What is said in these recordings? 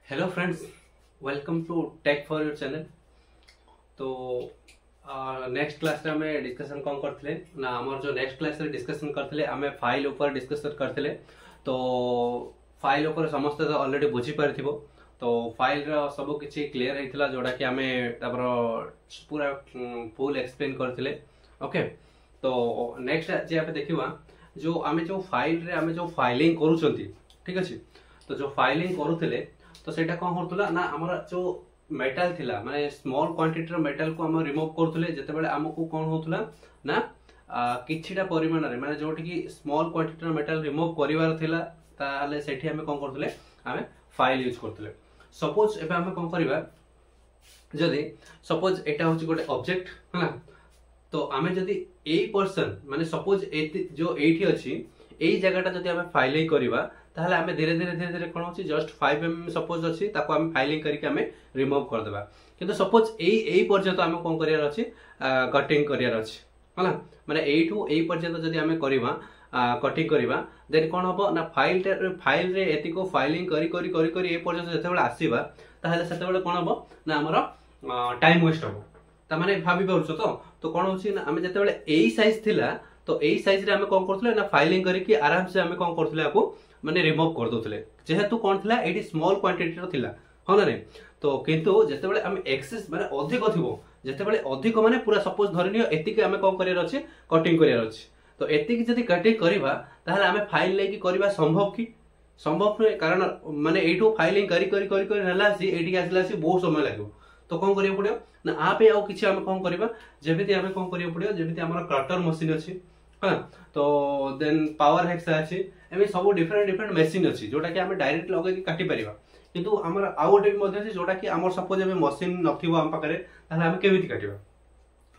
Hello friends, welcome to tech for your channel. तो next class रे हमें discussion कौन करथिले ना हमर जो नेक्स्ट क्लास रे डिस्कशन करथिले हमें फाइल ऊपर डिस्कशन करथिले। तो फाइल ऊपर समस्त तो ऑलरेडी बुझी पारथिबो। तो फाइल रो सब किछि क्लियर हेतिला जोडा कि हमें तापर पूरा फुल एक्सप्लेन करथिले। ओके, तो नेक्स्ट जे आप देखिबा जो हमें जो फाइल रे हमें जो फाइलिंग करूछंती, ठीक अछि। तो जो फाइलिंग करूथिले तो सेटा कौन करतुला ना हमर जो मेटल थिला माने स्मॉल क्वांटिटी रो मेटल को हम रिमूव करथुले जेते बेले हमकु कोन होतुला ना किछिटा परिमाण रे माने जोटी की स्मॉल क्वांटिटी रो मेटल रिमूव करिवार थिला ताले सेठी हम कोन करथुले हमें फाइल यूज करथुले। सपोज एबे हम कोन करिवा जदी सपोज एटा होची गोटे ऑब्जेक्ट हला। तो आमे जदी ए पर्सन माने सपोज जो एठी अछि एई जगहटा जदी हमें फाइलिंग करिवा ताहले हमें धीरे धीरे कोन होची जस्ट 5 mm सपोज अछि ताको हम फाइलिंग करके हमें रिमूव कर देबा। किंतु सपोज एई पर्यंत हमें कोन करियार अछि कटिंग करियार अछि हला। माने एठू एई पर्यंत जदी हमें करिवा कटिंग करिवा देन कोन हबो ना फाइल रे एतिको फाइलिंग करी करी करी करी ए पर्यंत जते बेला आसीबा ताहले सेते बेले कोन हबो ना हमरो टाइम वेस्ट हबो। ता माने भाबी पाउछो तो कोन होची ना हमें जते बेले एई साइज थिला तो एई साइज रे हमें कोन करथले ना फाइलिंग करके आराम से हमें कोन करथले आको माने रिमूव कर दोथले जेहेतु कोन थिला एडी स्मॉल क्वांटिटी रो थिला हो ना रे। तो किंतु जते बेले हम एक्सेस माने अधिक थिबो जते बेले अधिक माने पूरा सपोज धरनियो एतिके हमें कोन करियर अछि कटिंग करियर अछि। तो एतिके जदी कटिंग करिवा ताहले हमें फाइल लेकी करिवा संभव की संभव नै कारण माने एठो फाइलिंग करी करी करी करी नला सी एठी आसला सी बहुत समय लागो। तो कोन करियो पडियो ना आ पे आउ किछि हमें कोन करिवा जेबिति हमें कोन करियो पडियो जेबिति हमर कटर मशीन अछि हां। तो देन पावर हेक्सा अछि एमे सब डिफरेंट डिफरेंट मशीन अछि जोटा कि हमें डायरेक्ट लगे कि काटी परिबा। किंतु हमर आ गोटे भी मध्ये अछि जोटा कि हमर सपोज एमे मशीन नथिबो हम पाकरे ताले हमें केमिति काटिबा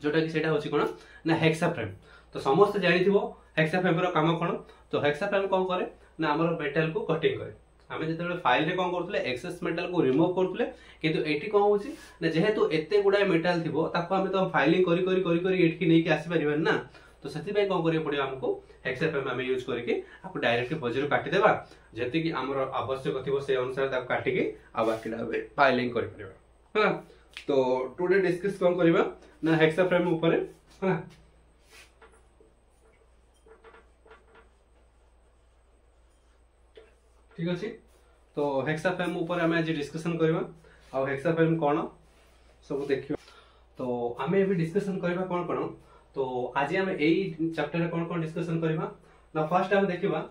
जोटा कि सेटा होछि कोन ना हेक्सा फ्रेम। तो समस्त जानिथिबो हेक्सा फ्रेम रो काम कोन। तो हेक्सा फ्रेम कोन करे ना हमर मेटल को कटिंग करे। हमें जते बेले फाइल रे कोन करथले एक्सेस मेटल को रिमूव करथले किंतु एठी कोन होछि ना जेहेतु एते गुडा मेटल थिबो ताको हमें तो फाइलिंग करी करी करी करी एठी नै कि आसी परिबा ना। तो सेति पे कोन करियो पडियो हमको हेक्सा फ्रेम हमें यूज करके आपको डायरेक्ट बजरो काटी देबा जेति कि हमर आवश्यक थिबो से अनुसार ताको काटी के आ बाकीडा फाइलिंग करि परिबा हां। तो टुडे डिस्कस कोन करिबा ना हेक्सा फ्रेम ऊपर हां। ठीक अछि। तो हेक्सा फ्रेम ऊपर हमें आज डिस्कशन करबा आ हेक्सा फ्रेम कोन सब देखियो। तो हमें भी डिस्कशन करबा कोन कोन। तो आज हम एई चैप्टर रे कोन कोन डिस्कशन करबा ना फर्स्ट हम देखिबा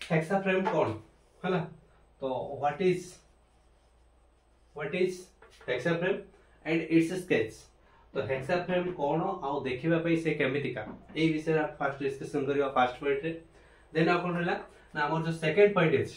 हेक्सा फ्रेम कोन हला। तो what is hexa frame and it's sketch. तो हेक्सा फ्रेम कोन आ देखिबा पई से केमितिका एई विषय फर्स्ट डिस्कशन करबा फर्स्ट पॉइंट रे। देन आ कोन हला ना हमर जो second point is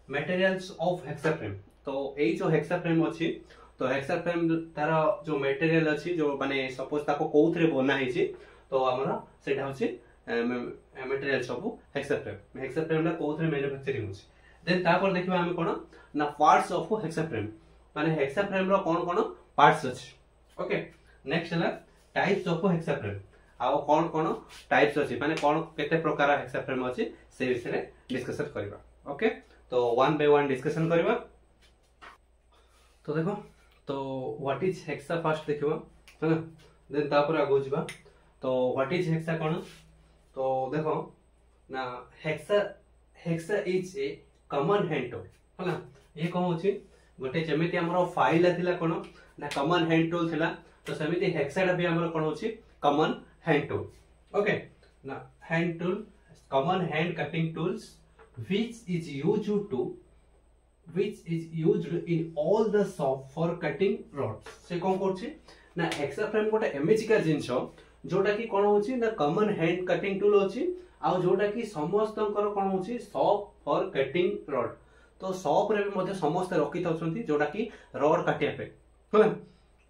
materials of hexa frame. तो एई जो हेक्सा फ्रेम अछि तो हेक्सा फ्रेम तार जो मटेरियल अछि जो माने सपोज ताको कोउथरे बना हिची तो हमरा सेटा होछि मटेरियल सब हेक्सा फ्रेम। हेक्सा फ्रेम ना कोउथरे मैन्युफैक्चरिंग होछि। देन तापर देखिबा हम कोन ना पार्ट्स ऑफ हेक्सा फ्रेम माने हेक्सा फ्रेम रो कोन कोन पार्ट्स अछि। ओके, नेक्स्ट हला टाइप्स ऑफ हेक्सा फ्रेम आ कोन कोन टाइप्स अछि माने कोन केते प्रकार हेक्सा फ्रेम अछि से विषय रे डिस्कशन करबा। ओके, तो वन बाय वन डिस्कशन करबा। तो देखो तो व्हाट इज हेक्सा फर्स्ट देखिबा है ना। देन तापर आगो जिबा तो व्हाट इज हेक्सा कोन। तो देखो ना hexa is a common hand tool है ना। ये कोन होची गोटे जेमिति हमरो फाइल थिला कोन ना कॉमन हैंड टूल थिला। तो सेमिति हेक्सा भी हमरो कोन होची कॉमन हैंड टूल। ओके ना hand tool common hand cutting tools which is used in all the shop for cutting rods। से कोन करछि ना हेक्सा फ्रेम गोटे एमएजिका जिंसो जोटा कि कोन होछि ना कॉमन हैंड कटिंग टूल होछि आ जोटा कि समस्तंकर कोन होछि शॉप फॉर कटिंग रॉड। तो शॉप रे भी मध्ये समस्त रखि थाउछंती जोटा कि रॉड काटिया पे होला।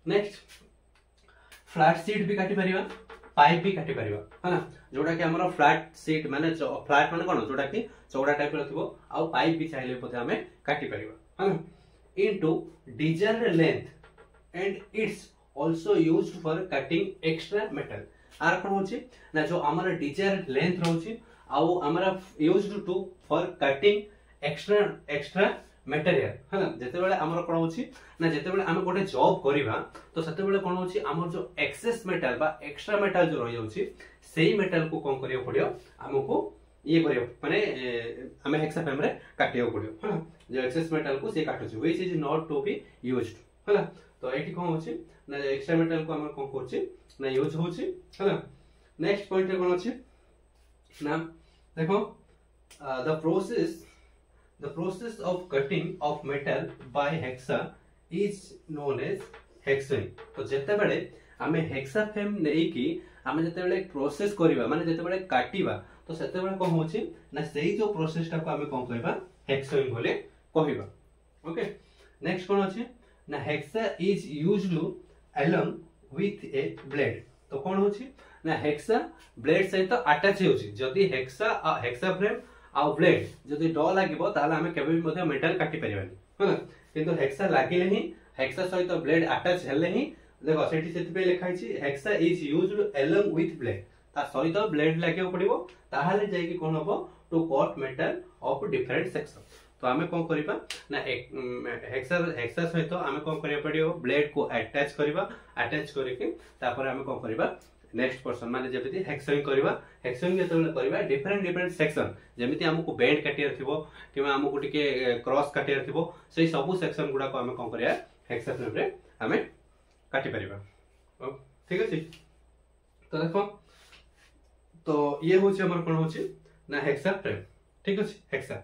नेक्स्ट फ्लैट शीट भी काटी परिबा पाइप भी काटी परिबा है ना। जोटा कि हमरो फ्लैट शीट माने फ्लैट माने कोन जोटा कि चौड़ा टाइप रो थिबो आ पाइप भी चाहिले पते हमें काटी परिबा है ना। Into desired length and it's also used for cutting extra metal. आर कोन होची ना जो हमर डिजायर्ड लेंथ रहउची आ हमर used to for cutting extra material है ना जते बेले हमर कोन होची ना जते बेले हम गोटे जॉब करबा तो सेते बेले कोन होची हमर जो एक्सेस मेटल बा एक्स्ट्रा मेटल जो रही जाउची सेही मेटल को कोन करियो पड़ियो हमको ये करियो माने हमें हेक्साफ्रेम रे काटियो पड़ियो है ना जो एक्सेस मेटल को से काटुची which is not to be used है ना तो एठी कोन होची ना एक्स्ट्रा मेटल को हम कोन करची ना यूज होची है ना नेक्स्ट पॉइंट रे कोन होची ना देखो the process of cutting of metal by hexa is known as hexawing तो जते बेले हमें हेक्साफ्रेम नै की हमें जते बेले प्रोसेस करबा माने जते बेले काटिबा तो सेते बेले कोन होची ना सेही जो प्रोसेस टा को हमें कोन करबा हेक्साविंग बोले कहिबा ओके नेक्स्ट कोन अछि ना hexa is used along with a blade तो कोन होची ना हेक्सा ब्लेड सहित अटैच होची जदी हेक्साफ्रेम आ ब्लेड जदी ड लागिबो ताले हमें केबे भी मध्ये मेटल काटी परिबानी है ना किंतु हेक्सा लागिले ही हेक्सा सहित ब्लेड अटैच हेले ही देखो सेठी सेति पे लिखा छी hexa is used along with blade ता सहित ब्लेड लागियो पड़िबो ताहाले जाय कि कोन होबो to cut metal of different section तो हमें कोन करिबा ना हेक्सा सहित हमें कोन करिया पड़ियो ब्लेड को अटैच करिबा अटैच करके तापर हमें कोन करिबा नेक्स्ट पर्सन माने जेमिति हेक्साविंग करबा हेक्साविंग जेतबेले करबा डिफरेंट सेक्शन जेमिति हमको बेंड काटियर थिबो किबा हमको टिके क्रॉस काटियर थिबो सेही सब सेक्शन गुडा को हमें कोन करिया हेक्साफ्रेम रे हमें काटि परिबा ठीक अछि तो देखो तो ये होची हमर कोन होची ना हेक्साफ्रेम ठीक अछि हेक्सा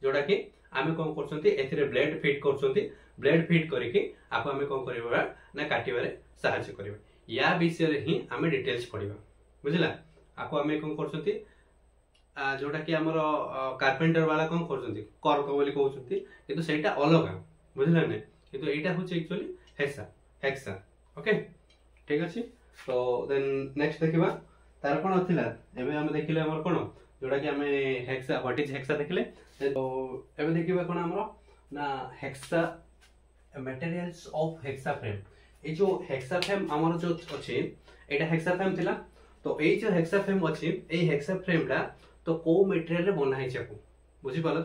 जोडा कि आमे कोन करछंती एथिरे ब्लेड फिट करछंती ब्लेड फिट करिके आपो आमे कोन करबा ना काटिबारे सहायता करबा या विषय रे ही आमे डिटेल्स पढिबा बुझिला आपो आमे कोन करछंती जोडा कि हमर कारपेंटर वाला कोन करछंती कर्क बोली कहउछंती किंतु सेटा अलग बुझिला ने किंतु एटा होची एक्चुअली हेक्सा ओके ठीक अछि तो देन नेक्स्ट देखिबा तार कोन अथिला एबे हम देखिले हमर कोन जोडा कि हमें हेक्सा व्हाट इज हेक्सा देखिले तो एबे देखिबा कोन हमर ना हेक्सा मटेरियल्स ऑफ हेक्साफ्रेम ए जो हेक्साफ्रेम हमर जो अछि एटा हेक्साफ्रेम थिला तो ए जो हेक्साफ्रेम अछि ए हेक्साफ्रेम ला तो को मटेरियल रे बना है छकु बुझि पालो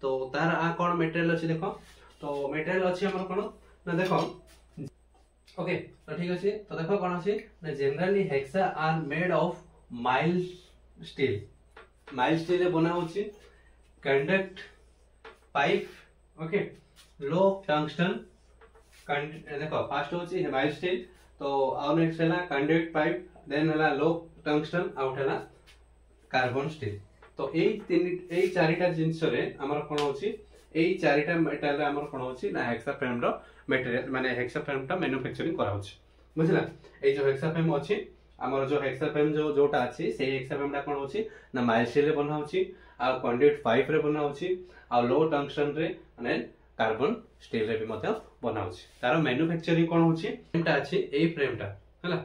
तो तार आ कोन मटेरियल अछि देखो तो मटेरियल अछि हमर कोन ना देखो ओके तो ठीक अछि तो देखो कोन अछि ना generally hexa are made of mild steel रे बना होछि conduct pipe okay low tungsten देखो फास्ट होची माइल्ड स्टील तो आउ नेक्स्ट हैला कंडक्ट पाइप देन हैला लो टंगस्टन आउट हैला कार्बन स्टील तो एई चारिटा जिंस रे हमर कोन होची एई चारिटा मेटल रे हमर कोन होची ना हेक्साफ्रेम रो मटेरियल माने हेक्साफ्रेम टा मैन्युफैक्चरिंग करा होची बुझला एई जो हेक्साफ्रेम अछि हमर जो हेक्साफ्रेम जोटा अछि से हेक्साफ्रेम टा कोन होची ना माइल्ड स्टील रे बना होची आ कंडक्ट पाइप रे बना होची आ लो टंगस्टन रे माने कार्बन स्टील रे भी मध्य बना होची तार मैन्युफैक्चरिंग कोन होची फ्रेमटा अछि एई फ्रेमटा हला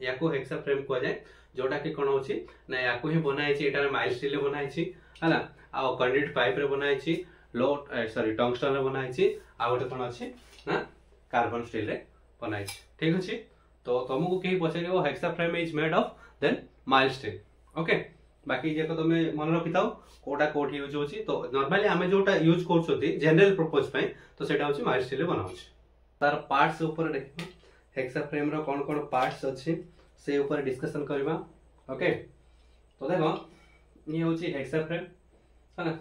याको हेक्साफ्रेम को जाय जोटा कि कोन होची ना याको ही बनाई छी एटा माइल्ड स्टील रे बनाई छी हला आ कंडक्ट पाइप रे बनाई छी लो सॉरी टंगस्टन रे बनाई छी आ गोटे कोन अछि ना कार्बन स्टील रे बनाई छी ठीक अछि तो तुमको केही पछरियो hacksaw frame is made of then mild steel okay बाकी जे को तमे मन रखिताओ कोटा कोट यूज होची तो नॉर्मली हमें जोटा यूज करछोती जनरल पर्पस पे तो सेटा होची माइल्ड स्टील रे बनाउछ तार पार्ट्स ऊपर देखो हेक्साफ्रेम रो कोन पार्ट्स अछि से ऊपर डिस्कशन करबा ओके तो देखो ये होची हेक्साफ्रेम है ना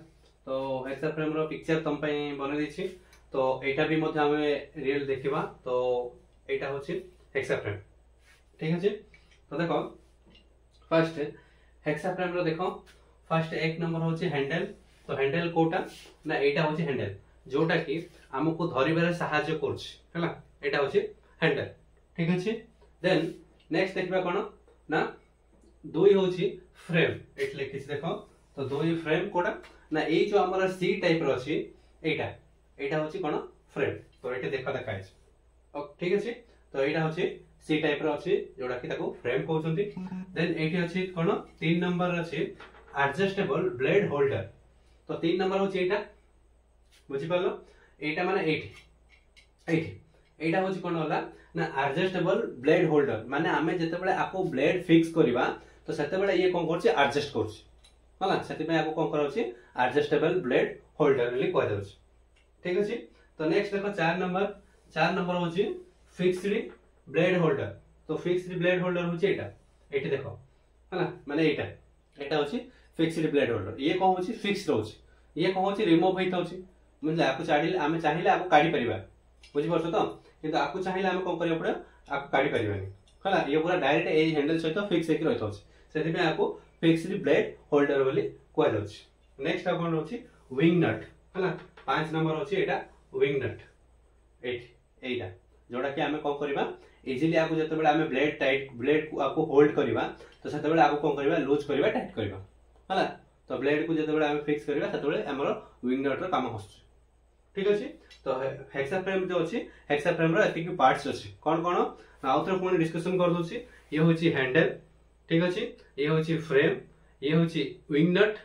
तो हेक्साफ्रेम रो पिक्चर तम पे बने दैछि तो एटा भी मध्ये हमें रियल देखिबा तो एटा होची हेक्साफ्रेम ठीक अछि तो देखो फर्स्ट हेक्साफ्रेम रो देखो फर्स्ट एक नंबर होची हैंडल तो हैंडल कोटा ना एटा होची हैंडल जोटा कि हमको धरिबारे सहायता करछि हला एटा होची हैंडल ठीक अछि देन नेक्स्ट देखबा कोन ना दुई होची फ्रेम एट लिखि देखो तो दुई फ्रेम कोटा ना ए जो हमर सी टाइप रो अछि एटा होची कोन फ्रेम तो एटा देखा देखाइ छै ठीक अछि तो एटा होची सी टाइप रो अछि जोटा कि ताको फ्रेम कहउछंती देन एठी अछि कोन 3 नंबर अछि एडजस्टेबल ब्लेड होल्डर तो 3 नंबर होची एटा बुझि पालो एटा माने एठी एटा होची कोन होला ना एडजस्टेबल ब्लेड होल्डर माने हमें जते बेले आपको ब्लेड फिक्स करबा तो सेते बेले ये कोन करछि एडजस्ट करछि होला सेते पे आपको कोन करछि एडजस्टेबल ब्लेड होल्डर ली कहै दउछि ठीक अछि। तो नेक्स्ट देखो 4 नंबर होची फिक्स्ड ब्लेड होल्डर। तो फिक्स्ड ब्लेड होल्डर होची एटा, एठी देखो हला माने एटा होची फिक्स्ड ब्लेड होल्डर। ये कोन होची फिक्स रहउची, ये कोन होची रिमूव होई थाउची, मतलब आकु चाडिले आमे चाहिले आकु काढी परिबा, बुझि परछो तो, किंतु आकु चाहिले आमे कोन करिया पड़े आकु काढी परिबानी हला। ये पूरा डायरेक्ट ए हैंडल सहित फिक्स हेकि रहि थाउची, सेति में आकु फिक्स्ड ब्लेड होल्डर बोली कोइ जाउची। नेक्स्ट कोन होची विंग नट हला। 5 नंबर होची एटा विंग नट, एटा जोड़ा कि आमे कोन करबा इजीली आकु जते बेले आमे ब्लेड को आकु होल्ड करबा तो सेते बेले आकु कोन करबा लूज करबा टाइट करबा हला। तो ब्लेड को जते बेले आमे फिक्स करबा सेते बेले हमरो विंग नट रो काम होछ, ठीक अछि। तो हेक्सा फ्रेम जो अछि, हेक्सा फ्रेम रो एतिक पार्ट्स अछि कोन कोन आउथर पुनी डिस्कशन कर दोछि। ये होछि हैंडल, ठीक अछि, ये होछि फ्रेम, ये होछि विंग नट,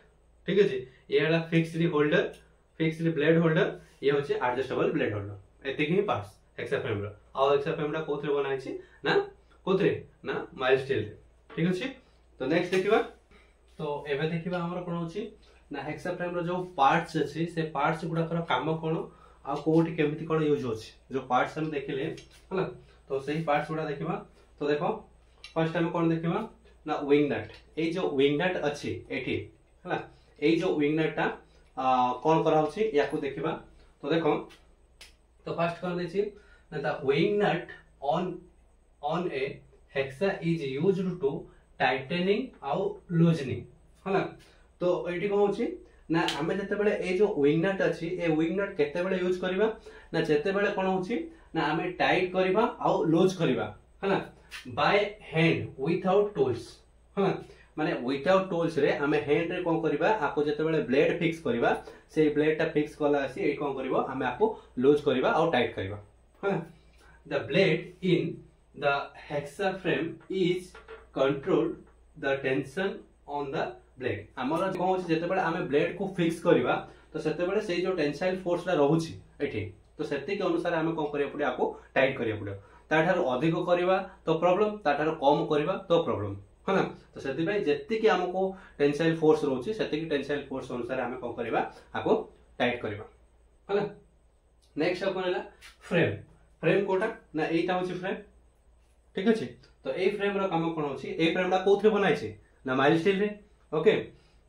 ठीक अछि, ये हला fixed holder, fixed blade holder, ये होछि एडजस्टेबल ब्लेड होल्डर। एतिक ही पार्ट्स हेक्सा फ्रेम रो। आ हेक्सा फ्रेम रा कोथरे बना अछि ना कोथरे ना माइल स्टील रे, ठीक अछि। तो नेक्स्ट देखिबा, तो एबे देखिबा हमर कोन होछि ना हेक्सा फ्रेम रो जो पार्ट्स अछि से पार्ट्स गुडा कर काम कोन आ कोठी केमिति कोन यूज होछि, जो पार्ट्स हम देखिले हला। तो सही पार्ट्स गुडा देखिबा। तो देखो फर्स्ट टाइम कोन देखिबा ना विंग नट। ए जो विंग नट अछि एठी हला, ए जो विंग नट ता कोन करा होछि याकू देखिबा। तो देखो तो फर्स्ट कोन देछि ना the wing nut on a hexa is used to tightening आउ लूजनिंग हला। तो एठी कोन होछि ना हमें जते बेले ए जो विंग नट अछि ए विंग नट केते बेले यूज करबा ना जते बेले कोन होछि ना हमें टाइट करबा आउ लूज करबा हला बाय हैंड विदाउट टूल्स हला। माने विदाउट टूल्स रे हमें हैंड रे कोन करबा आपको जते बेले ब्लेड फिक्स करबा से ब्लेड ता फिक्स कला आसी ए कोन करबो हमें आपको लूज करबा आउ टाइट करबा हला। The blade in the hexa frame is control the tension on the blade. हमर कोन होछि जते बेले हमें ब्लेड को फिक्स करबा तो सेते बेले सेई जो टेंसाइल फोर्स ला रहउछि एठी तो सेति के अनुसार हमें कोन करिया पड़े आपको टाइट करिया पड़े। ताठार अधिक करबा तो प्रॉब्लम, ताठार कम करबा तो प्रॉब्लम हला। तो सेति भाई जत्ति कि हमको टेंसाइल फोर्स रहउछि सेति कि टेंसाइल फोर्स अनुसार हमें कोन करबा आपको टाइट करबा हला। नेक्स्ट कोन हला फ्रेम। फ्रेम कोटा ना एटा होछि फ्रेम, ठीक अछि। तो ए फ्रेम रो काम कोन होछि, ए फ्रेम ला कोथरे बनाइ छै ना माइल स्टील रे, ओके।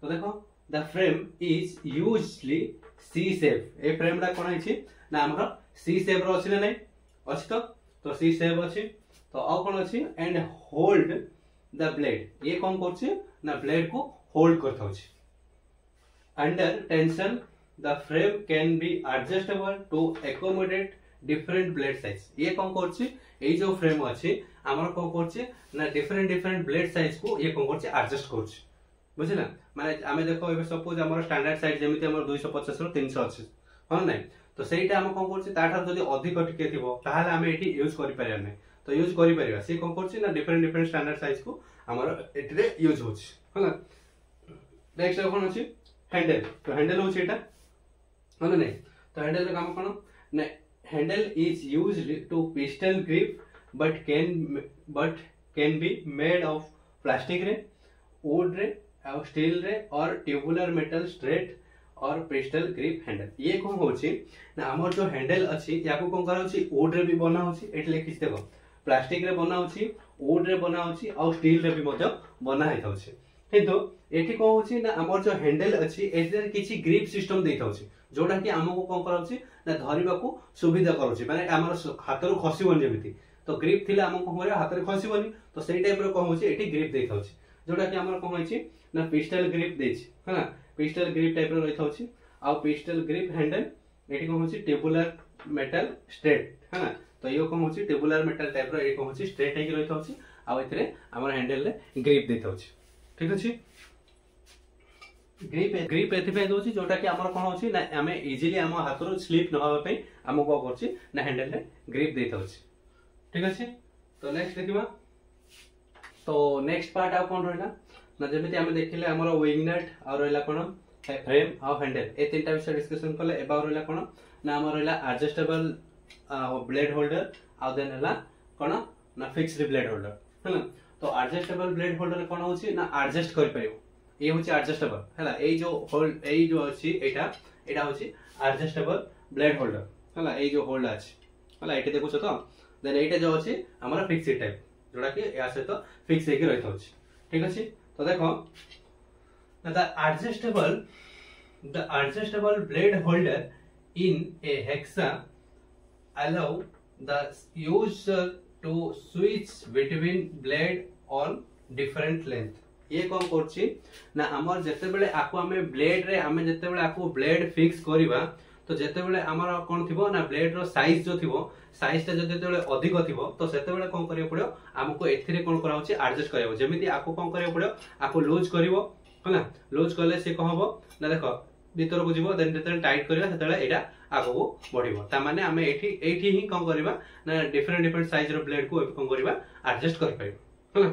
तो देखो the frame is usually C shape. A frame ला कोन अछि ना हमर सी शेप रो अछि ना नै अछि। तो सी शेप अछि। तो आ कोन अछि एंड होल्ड द ब्लेड। ये कोन करछि ना ब्लेड को होल्ड करथौ अछि under tension. The frame can be adjustable to accommodate different blade size. ये कोन करछि ए जो फ्रेम अछि हमर कोन करछि ना डिफरेंट ब्लेड साइज को ये कोन करछि एडजस्ट करछि, बुझिला। माने आमे देखो एबे सपोज हमर स्टैंडर्ड साइज जेमिति हमर 250 रो 300 अछि हां नै। तो सेटा हम कोन करछि ताठार जदी अधिक टिके थिबो ताहाले आमे एठी यूज करि परिया नै। तो यूज करि परिया से कोन करछि ना डिफरेंट स्टैंडर्ड साइज को हमर एठरे यूज होछि हला। नेक्स्ट कोन अछि हैंडल। तो हैंडल होछि एटा हां नै। तो हैंडल रो काम कोन ना handle is used to pistol grip but can be made of plastic रे, वुड रे, स्टील रे और ट्यूबुलर मेटल स्ट्रेट और पिस्टल ग्रिप हैंडल। ये कोन होछि ना हमर जो हैंडल अछि याको कोन करा होछि वुड रे भी बना होछि एठी लिखिस देखो प्लास्टिक रे बना होछि, वुड रे बना होछि और स्टील रे भी मध्य बना हेता होछि। किंतु एठी कोन होछि ना हमर जो हैंडल अछि एठी किछि ग्रिप सिस्टम देता होछि जोटा कि हमको कोन करा होछि ना धरिबा को सुविधा करूछि, माने हमर हातरो खसिबन जेमिति। तो ग्रिप थिले हमको कोन करिया हातरे खसिबनी। तो सेही टाइप रो कोन होछि एठी ग्रिप देता होछि जोटा कि हमर कोन होछि ना पिस्टल ग्रिप देछि हला। पिस्टल ग्रिप टाइप रो रहिता होछि आ पिस्टल ग्रिप हैंडल एठी कोन होछि टेबुलर मेटल स्ट्रेट हला। तो यो कोन होछि टेबुलर मेटल टाइप रो ए कोन होछि स्ट्रेट हेकि रहिता होछि आ एथिरे हमर हैंडल रे ग्रिप देता होछि, ठीक अछि। ग्रिप एथि पे दोछि जोटा कि हमर कोन होछि ना हमें इजीली हम हातरो स्लिप न होबा पे हमको कोन करछि ना हैंडल रे ग्रिप देता होछि, ठीक अछि। तो नेक्स्ट देखिबा। तो नेक्स्ट पार्ट आ कोन रहला ना जेमिति हम देखिले हमर विंग नट और रहला कोन फ्रेम और हैंडल ए तीनटा विषय डिस्कशन करले। एबा रहला कोन ना हमर रहला एडजस्टेबल ब्लेड होल्डर और देन रहला कोन ना फिक्स्ड ब्लेड होल्डर हला। तो एडजस्टेबल ब्लेड होल्डर कोन होछि ना एडजस्ट कर परियो, ये होछि एडजस्टेबल हला। ए जो होल्ड ए जो अछि एटा होछि एडजस्टेबल ब्लेड होल्डर हला ए जो होल्ड अछि हला एठी देखुछ तो देन एटा जो अछि हमरा फिक्स्ड टाइप जोड़ा कि या से तो फिक्स हे के रहत अछि ठीक अछि तो देखो the adjustable blade holder in a hexa allow the user to switch between blade on different length ये कौन करछि ना हमर जते बेले आको हमें ब्लेड रे हमें जते बेले आको ब्लेड फिक्स करिबा तो जते बेले हमर कोन थिबो ना ब्लेड रो साइज जो थिबो साइज ता जते बेले अधिक थिबो तो सेते बेले कोन करियो पड़ियो हमको एथिरे कोन करा होछि एडजस्ट करियो जेमिति आको कोन करियो पड़ियो आको लूज करिवो हला लूज करले से कहबो ना देखो भीतर को जीवो देन जते टाइट करियो सेते एटा आगो बढ़िबो ता माने हमें एठी ही कोन करिबा ना डिफरेंट साइज रो ब्लेड को कोन करिबा एडजस्ट करि पाइबो हला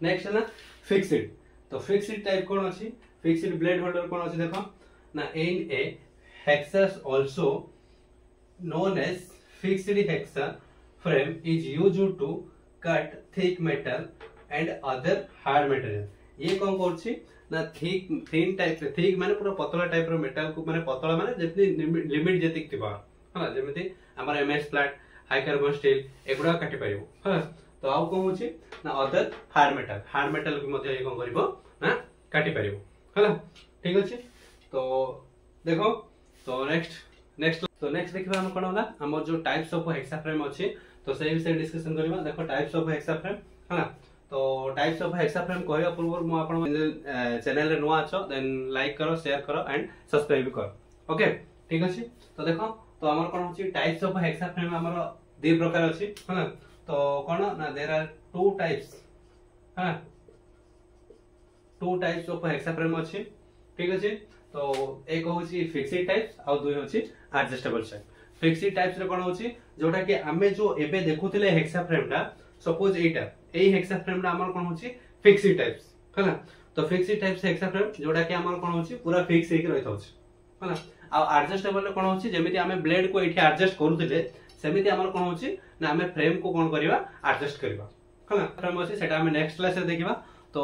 नेक्स्ट है ना फिक्स्ड तो फिक्स्ड टाइप कौन अछि फिक्स्ड ब्लेड होल्डर कौन अछि देखो ना in a hacksaws also known as fixed hacksaw frame is used to cut thick metal and other hard material ये कौन करछि ना थिन टाइप थिक माने पूरा पतला टाइप रो मेटल को माने पतला माने जतनी लिमिट जतिक थिबा हला जेमिति हमर MS flat high carbon steel एगुडा काटि पारिबो हला तो आउ कोन होछि ना अदर हार्ड मेटल को मध्ये कोन करिवो ना काटि पारिवो हला ठीक अछि तो देखो तो नेक्स्ट देखिबा हम कोन होला हमर जो टाइप्स ऑफ हेक्सा फ्रेम अछि तो सेही विषय डिस्कशन करबा देखो टाइप्स ऑफ हेक्सा फ्रेम हला तो टाइप्स ऑफ हेक्सा फ्रेम कहया पूर्व मु आपन चैनल रे नुवा अछो देन लाइक करो शेयर करो एंड सब्सक्राइब करो ओके ठीक अछि तो देखो तो हमर कोन होछि टाइप्स ऑफ हेक्सा फ्रेम हमर दो प्रकार अछि हला तो कौन ना देयर आर टू टाइप्स हां two types of hexa frame अछि ठीक अछि तो एक होछि फिक्स्ड टाइप्स और दुई होछि एडजस्टेबल टाइप फिक्स्ड टाइप्स रे कोन होछि जोटा कि हमें जो एबे देखुथिले हेक्सा फ्रेम टा सपोज एटा एई हेक्सा फ्रेम टा हमर कोन होछि फिक्स्ड टाइप्स हला तो फिक्स्ड टाइप्स हेक्सा फ्रेम जोटा कि हमर कोन होछि पूरा फिक्स हे के रहत होछि हला आ एडजस्टेबल कोन होछि जेमिति हमें ब्लेड को एठी एडजस्ट करूथिले सेमिति हमर कोन होछि ना हमें फ्रेम को कोन करबा एडजस्ट करबा हला फ्रेम होछि सेटा हमें नेक्स्ट क्लास रे देखिबा तो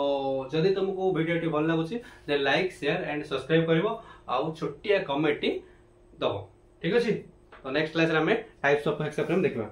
जदि तुमको वीडियो टी भल लागुछि then like share and subscribe करबो आ छोटिया कमेंट टी दबो ठीक अछि तो नेक्स्ट क्लास रे हमें टाइप्स ऑफ हेक्सा फ्रेम देखबा।